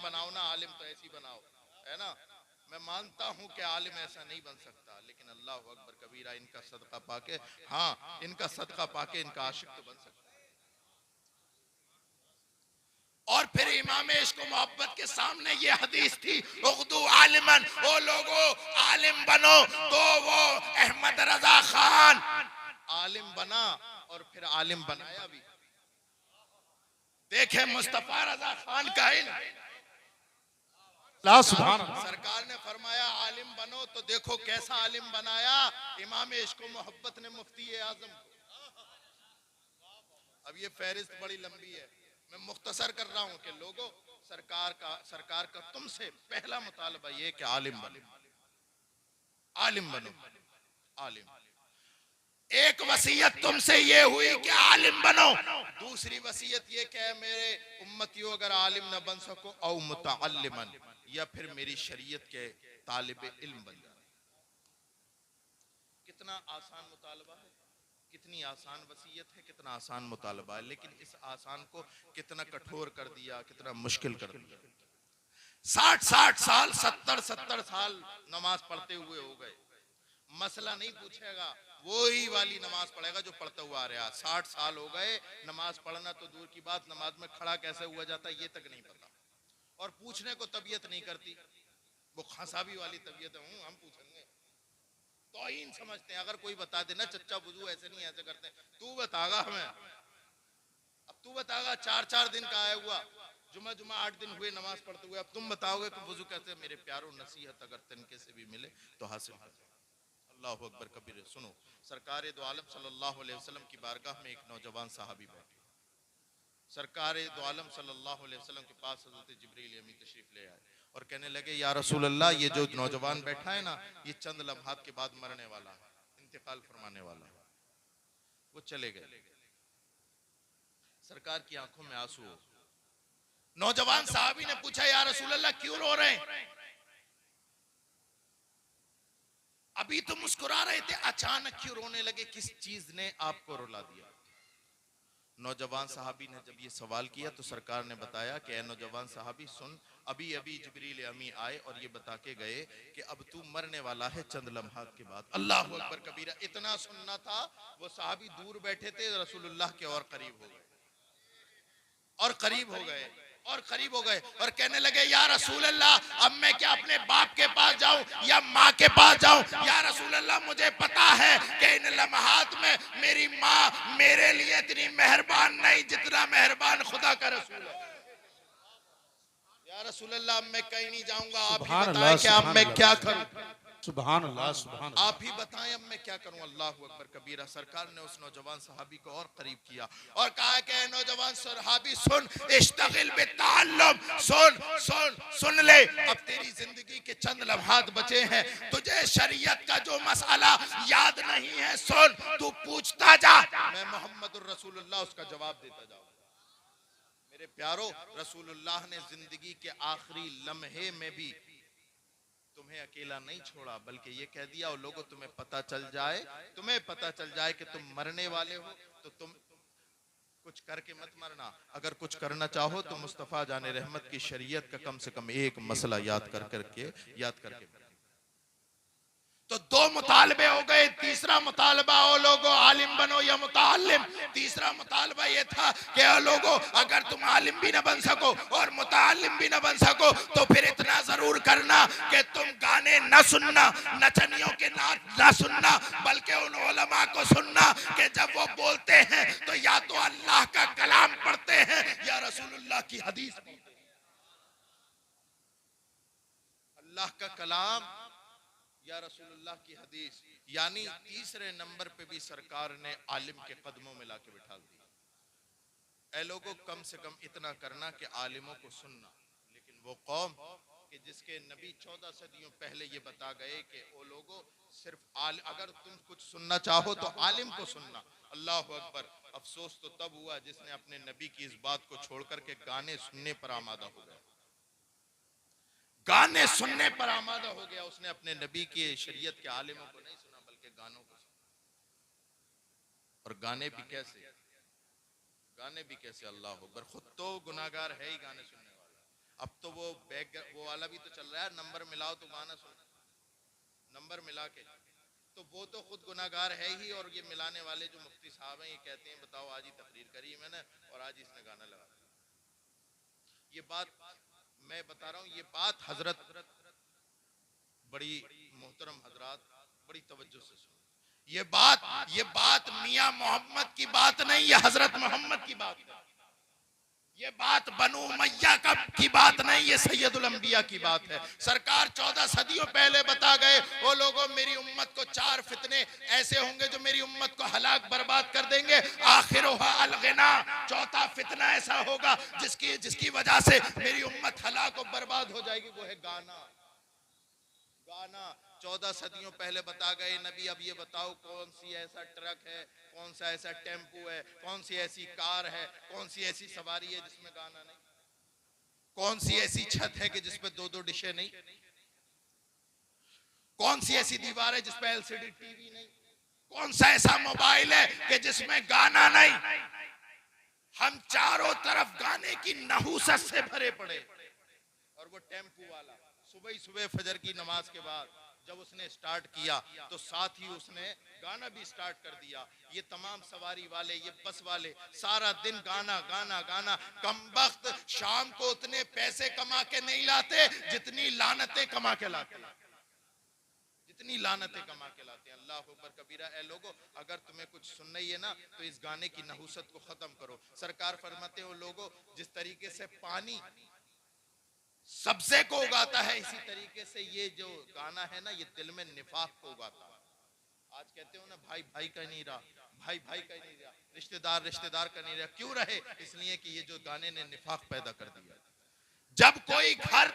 बनाओ ना, आलिम तो ऐसी बनाओ, है ना। मैं मानता हूं कि आलिम ऐसा नहीं बन सकता, लेकिन अल्लाह अकबर कबीरा, इनका सदका पाके, हाँ इनका सदका पाके इनका आशिक तो बन सकता है। और फिर इमाम इश्क व मोहब्बत के सामने ये हदीस थी, उगदू आलिमन, ओ लोगो आलिम बनो। तो वो अहमद रजा खान आलिम बना और फिर आलिम बनाया भी। देखे मुस्तफा रजा खान का इल्म, सरकार ने फरमाया आलिम बनो, तो देखो कैसा आलिम बनाया इमाम इश्क व मोहब्बत ने मुफ्ती आजम को। अब ये फहरिस्त बड़ी लंबी है, मैं मुख्तसर कर रहा हूं कि लोगों, सरकार का तुमसे पहला मुतालबा ये कि आलिम बनो, आलिम बनो, आलिम। एक वसीयत तुमसे ये हुई कि आलिम बनो, दूसरी वसीयत ये कि मेरे उम्मतियों अगर आलिम न बन सको औ मुतअल्लिमन, या फिर मेरी शरीयत के तालिब इल्म बन जाओ। कितना आसान मुतालबा है, कितनी आसान वसीयत है, कितना आसान मुतालबा है, लेकिन इस आसान को कितना कठोर कर दिया, कितना मुश्किल कर दिया। 60 साल 70 साल नमाज पढ़ते हुए हो गए, मसला नहीं पूछेगा, वही वाली नमाज पढ़ेगा जो पढ़ता हुआ आ रहा। 60 साल हो गए, नमाज पढ़ना तो दूर की बात, नमाज में खड़ा कैसे हुआ जाता है ये तक नहीं पता, और पूछने को तबीयत नहीं करती। वो खसाबी वाली तबीयत है, हम पूछेंगे तौहीन समझते हैं। अगर कोई बता देना चच्चा बुजू ऐसे नहीं ऐसे करते, तू बतागा हमें, अब तू बतागा 4 दिन का आया हुआ, जुमा 8 दिन हुए नमाज पढ़ते हुए, अब तुम बताओगे कि वुजू कहते। मेरे प्यारों, नसीहत अगर तनके से भी मिले तो हासिल कर। अल्लाह अकबर कबीर। सुनो, सरकार दो आलम सल्लल्लाहु अलैहि वसल्लम की बारगाह में एक नौजवान साहबी बैठे। सरकार दो आलम सल्लल्लाहु अलैहि वसल्लम के पास हज़रत जिब्रील अमीन तशरीफ ले आए और कहने लगे, या रसूल अल्लाह, ये जो नौजवान बैठा है ना, ये चंद लम्हात के बाद मरने वाला है, इंतकाल फरमाने वाला है। वो चले गए, सरकार की आंखों में आंसू हो। नौजवान साहबी ने पूछा, या रसूल अल्लाह क्यों रो रहे हैं? अभी तो मुस्कुरा रहे थे, अचानक क्यों रोने लगे? किस चीज ने आपको रुला दिया? नौजवान साहबी ने जब ये सवाल किया तो सरकार ने बताया कि ए नौजवान साहबी सुन, अभी अभी जिब्रील अमी आए और ये बता के गए कि अब तू मरने वाला है चंद लम्हात के बाद। अल्लाह अकबर कबीरा। इतना सुनना था, वो साहबी दूर बैठे थे, रसूलुल्लाह के और करीब हो गए, और करीब हो गए, और करीब हो गए, और कहने लगे, या रसूल अल्लाह, अब मैं क्या अपने बाप के पास जाऊं या माँ के पास जाऊं? या रसूल अल्लाह, मुझे पता है कि इन लम्हात में मेरी माँ मेरे लिए इतनी मेहरबान नहीं जितना मेहरबान खुदा का रसूल है। या रसूल अल्लाह, अब मैं कहीं नहीं जाऊंगा, आप ही बताएं कि अब मैं क्या करूं? सुभान अल्लाह, सुभान अल्लाह। आप ही बताएं अब मैं क्या करूं? अल्लाह अकबर कबीरा। सरकार ने उस नौजवान सहाबी को और करीब किया और कहा कि नौजवान सहाबी सुन, इश्तगिल बित्ताल्लुम, सुन सुन सुन ले, अब तेरी जिंदगी के चंद लम्हात बचे हैं, तुझे शरीयत का जो मसाला याद नहीं है, सुन, तू पूछता जा, मैं मोहम्मदुर रसूलुल्लाह उसका जवाब देता जाऊं। मेरे प्यारो, रसूलुल्लाह ने जिंदगी के आखिरी लम्हे में भी तुम्हें अकेला नहीं छोड़ा, बल्कि ये कह दिया, और लोगों तुम्हें पता चल जाए कि तुम मरने वाले हो, तो तुम कुछ करके मत मरना। अगर कुछ करना चाहो तो मुस्तफा जाने रहमत की शरीयत का कम से कम एक मसला याद करके। तो 2 मुतालबे हो गए। तीसरा मुतालबा, ओ लोगो आलिम बनो या मुतालिम। तीसरा मुतालबा ये था कि ओ लोगो, अगर तुम आलिम भी न बन सको और मुतालिम भी न बन सको तो फिर इतना जरूर करना कि तुम गाने न सुनना, नचनियों के नाच न सुनना, बल्कि उन उलमा को सुनना कि जब वो बोलते हैं तो या तो अल्लाह का कलाम पढ़ते हैं या रसूलुल्लाह की हदीस पढ़ते हैं। अल्लाह का कलाम या रसूलुल्लाह की हदीस। यानी तीसरे नंबर पे भी सरकार ने आलिम के कदमों में लाके बिठा दिया। ऐ लोगों, कम से कम इतना करना कि आलिमों को सुनना। लेकिन वो कौम कि जिसके नबी 14 सदियों पहले ये बता गए कि ओ लोगों, सिर्फ अगर तुम कुछ सुनना चाहो तो आलिम को सुनना। अल्लाह अकबर। अफसोस तो तब हुआ जिसने अपने नबी की इस बात को छोड़ करके गाने सुनने पर आमादा हो गया। गाने सुनने पर आमादा हो गया, उसने अपने नबी की शरीयत के आलिमों को नहीं सुना बल्कि गानों को सुना। और गाने भी कैसे? अल्लाह अकबर, खुद तो गुनाहगार है ही गाने सुनने वाला, अब तो वो बैक वो वाला भी तो चल रहा है, नंबर मिलाओ तो गाना सुन, नंबर मिला के, तो वो तो खुद गुनाहगार है ही, और ये मिलाने वाले जो मुफ्ती साहब हैं ये कहते हैं बताओ आज ही तकरीर करी है मैंने और आज ही इसने गाना लगा दिया। ये बात मैं बता रहा हूँ, ये बात हजरत बड़ी मोहतरम हजरात बड़ी तवज्जो से सुनो, ये बात मियां मोहम्मद की बात नहीं, ये हजरत मोहम्मद की बात है। ये बात बनु उमय्या की बात नहीं, ये सैयदुल अंबिया की बात है। सरकार 14 सदियों पहले बता गए, वो लोगों मेरी उम्मत को 4 फितने ऐसे होंगे जो मेरी उम्मत को हलाक बर्बाद कर देंगे। आखिरुहा अलगिना, चौथा फितना ऐसा होगा जिसकी वजह से मेरी उम्मत हलाक और बर्बाद हो जाएगी, वो है गाना। गाना 14 सदियों पहले बता गए नबी। अब ये बताओ कौन सी ऐसा ट्रक है, कौन सा ऐसा टेम्पो है, कौन सी ऐसी कार है, कौन सी ऐसी सवारी है जिसमें गाना नहीं, कौन सी ऐसी छत है कि जिसपे 2-2 डिशे नहीं, कौन सी ऐसी दीवार है जिसपे एलसीडी टीवी नहीं, कौन सा ऐसा मोबाइल है कि जिसमें गाना नहीं। हम चारों तरफ गाने की नहूसत से भरे पड़े। और वो टेम्पो वाला सुबह ही सुबह फजर की नमाज के बाद जब उसने स्टार्ट किया तो साथ ही उसने गाना भी स्टार्ट कर दिया। ये तमाम सवारी वाले, ये बस वाले सारा दिन गाना गाना गाना। कमबख्त शाम को उतने पैसे कमा के नहीं लाते जितनी लानतें कमा के लाते, जितनी लानतें कमा के लाते हैं। अल्लाह अकबर कबीरा। ए लोगो, अगर तुम्हें कुछ सुनना ही है ना तो इस गाने की नहुसत को खत्म करो। सरकार फरमाते हो लोगो, जिस तरीके से पानी सब्जे को उगाता है इसी तरीके से ये जो गाना है ना ये दिल में निफाक को उगाता है। आज कहते हो ना भाई भाई का नहीं रहा, भाई भाई का नहीं रहा, रिश्तेदार रिश्तेदार का नहीं रहा। क्यों रहे? इसलिए कि ये जो गाने ने निफाक पैदा कर दिया। जब कोई घर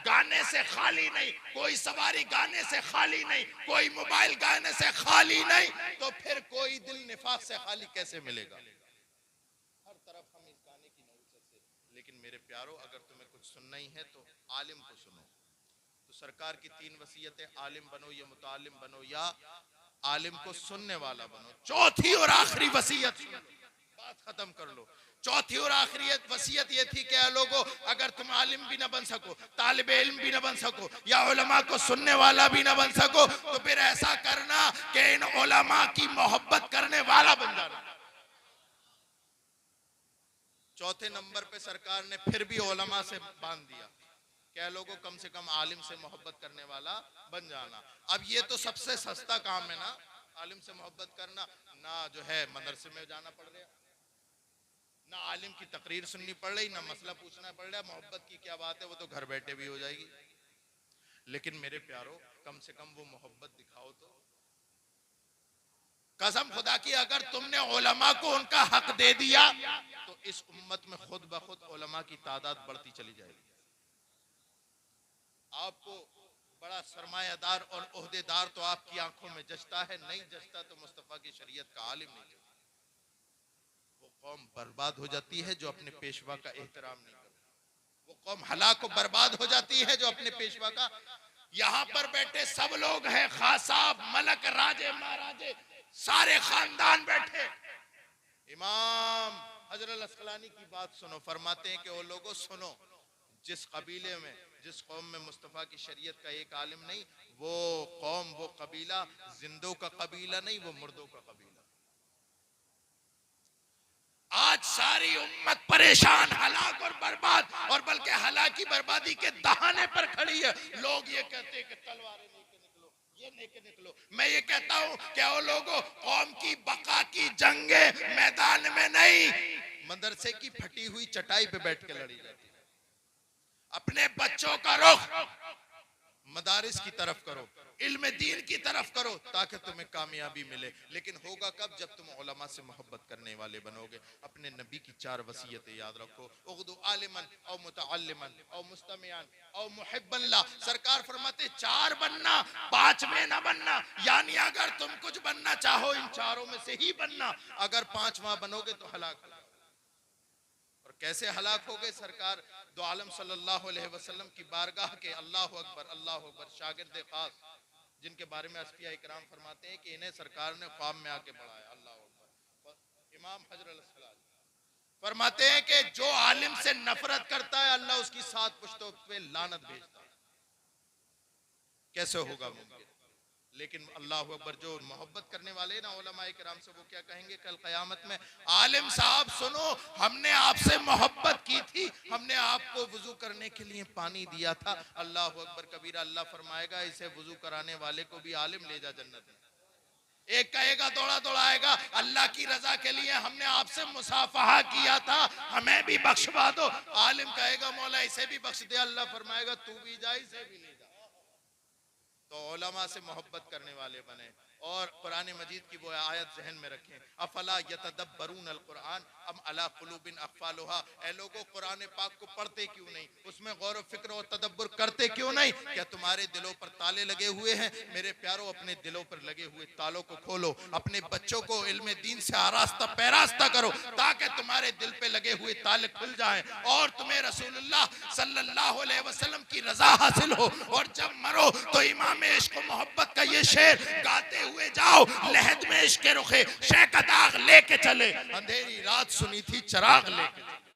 गाने से खाली नहीं, कोई सवारी गाने से खाली नहीं, कोई मोबाइल गाने से खाली नहीं, तो फिर कोई दिल निफाक से खाली कैसे मिलेगा? हर तरफ हम इस गाने की नहुसत से। लेकिन मेरे प्यारो, अगर तुम्हें कुछ सुनना ही है तो आलिम को सुनो। तो सरकार की 3 वसीयतें, आलिम बनो या मुतालिम बनो या आलिम को सुनने वाला बनो। चौथी और आखिरी वसीयत, बात खत्म कर लो। चौथी और आखिरी वसीयत ये थी कि लोगों, अगर तुम आलिम भी ना बन सको, तालिबे इल्म भी ना बन सको, या उलमा को सुनने वाला भी ना बन सको, तो फिर ऐसा करना कि इन उलमा की मोहब्बत करने वाला बन जाना। चौथे नंबर पे सरकार ने फिर भी उलमा से बांध दिया, क्या लोगों कम से कम आलिम से मोहब्बत करने वाला बन जाना। अब ये तो सबसे सस्ता काम है ना, आलिम से मोहब्बत करना। ना जो है मदरसे में जाना पड़ रहा, ना आलिम की तकरीर सुननी पड़ रही, ना मसला पूछना पड़ रहा। मोहब्बत की क्या बात है, वो तो घर बैठे भी हो जाएगी। लेकिन मेरे प्यारो, कम से कम वो मोहब्बत दिखाओ तो। कसम खुदा की, अगर तुमने उलमा को उनका हक दे दिया तो इस उम्मत में खुद ब खुद उलमा की तादाद बढ़ती चली जाएगी। आपको बड़ा सरमायादार और ओहदेदार तो आपकी आंखों में जचता है, नहीं जचता तो मुस्तफा की शरीयत का आलिम नहीं जचता। वो कौम बर्बाद हो जाती है जो अपने पेशवा का एहतराम नहीं करती। वो कौम हलाक को बर्बाद हो जाती है जो अपने पेशवा का। यहाँ पर बैठे सब लोग हैं, खासाब, मलक, राजे, महाराजे, सारे खानदान बैठे। इमाम हजरत अस्कलानी की बात सुनो, फरमाते हैं कि वो लोगों सुनो, जिस कबीले में, जिस कौम में मुस्तफ़ा की शरीयत का एक आलिम नहीं, वो कौम, वो कबीला जिंदों का कबीला नहीं, वो मुर्दों का कबीला। आज सारी उम्मत परेशान, हलाक और बर्बाद, और बल्कि हलाकी बर्बादी के दहाने पर खड़ी है। लोग ये कहते हैं कि तलवारें लेके निकलो, ये लेके निकलो। मैं ये कहता हूं कि वो लोगों, कौम की बका की जंगे मैदान में नहीं, मदरसे की फटी हुई चटाई पे बैठ के लड़ी जाती है। अपने बच्चों का रुख मदारिस की तरफ करो, इल्म दीन की तरफ करो, ताकि तुम्हें कामयाबी मिले। लेकिन होगा कब? जब तुम उलमा से मोहब्बत करने वाले बनोगे। अपने नबी की 4 वसीयतें याद रखो, उग़्दु आलिमन औ मुतअल्लिमन औ मुस्तमियान औ मुहिब्बन ला। सरकार फरमाते 4 बनना, 5वें ना बनना। यानी अगर तुम कुछ बनना चाहो इन 4 में से ही बनना, अगर 5वां बनोगे तो हलाक। और कैसे हलाक हो गए? सरकार दो आलम सल्लल्लाहु अलैहि वसल्लम की बारगाह के अल्लाह अकबर शागिर्द खास, जिनके बारे में अस्फिया इकराम फरमाते हैं कि इन्हें सरकार ने ख्वाब में आके पढ़ाया। अल्लाह अकबर। इमाम हजरत अस्कलानी फरमाते हैं कि जो आलिम से नफरत करता है अल्लाह उसकी 7 पुश्तों पे लानत भेजता है। कैसे होगा मुमकिन? लेकिन अल्लाह अकबर, जो मोहब्बत करने वाले ना उलमाए किराम से, वो क्या कहेंगे कल क़यामत में, आलिम साहब सुनो, हमने आपसे मोहब्बत की थी, हमने आपको वुजू करने के लिए पानी दिया था। अल्लाह अकबर कबीरा। अल्लाह फरमाएगा इसे वुजू कराने वाले को भी आलिम ले जा जन्नत में। एक कहेगा दौड़ा दौड़ा आएगा, अल्लाह की रजा के लिए हमने आपसे मुसाफहा किया था, हमें भी बख्शवा दो। आलिम कहेगा मौला इसे भी बख्श दे। अल्लाह फरमाएगा तू भी जा, इसे भी ले जा। तो उलमा से मोहब्बत करने वाले बने और कुरान मजीद की वो आयत जहन में रखें, अफला यतदब्बरून अल कुरान अम अला कुलूबिन अक़फ़ालुहा। ऐ लोगों, कुरान पाक को पढ़ते क्यों नहीं, उसमें गौर व फिक्र और तदब्बुर करते क्यों नहीं? क्या तुम्हारे दिलों पर ताले लगे हुए हैं? मेरे प्यारों, अपने दिलों पर लगे हुए तालों को खोलो, अपने बच्चों को इल्म दीन से आरास्ता पैरास्ता करो, ताकि तुम्हारे दिल पे लगे हुए ताले खुल जाएं और तुम्हें रसूलुल्लाह सल्लल्लाहु अलैहि वसल्लम की रजा हासिल हो। और जब मरो तो इमाम इश्क मोहब्बत का ये शेर गाते हुए जाओ, लहद में इश्क रुखे शेख दाग लेके चले, अंधेरी रात सुनी थी चराग लेके।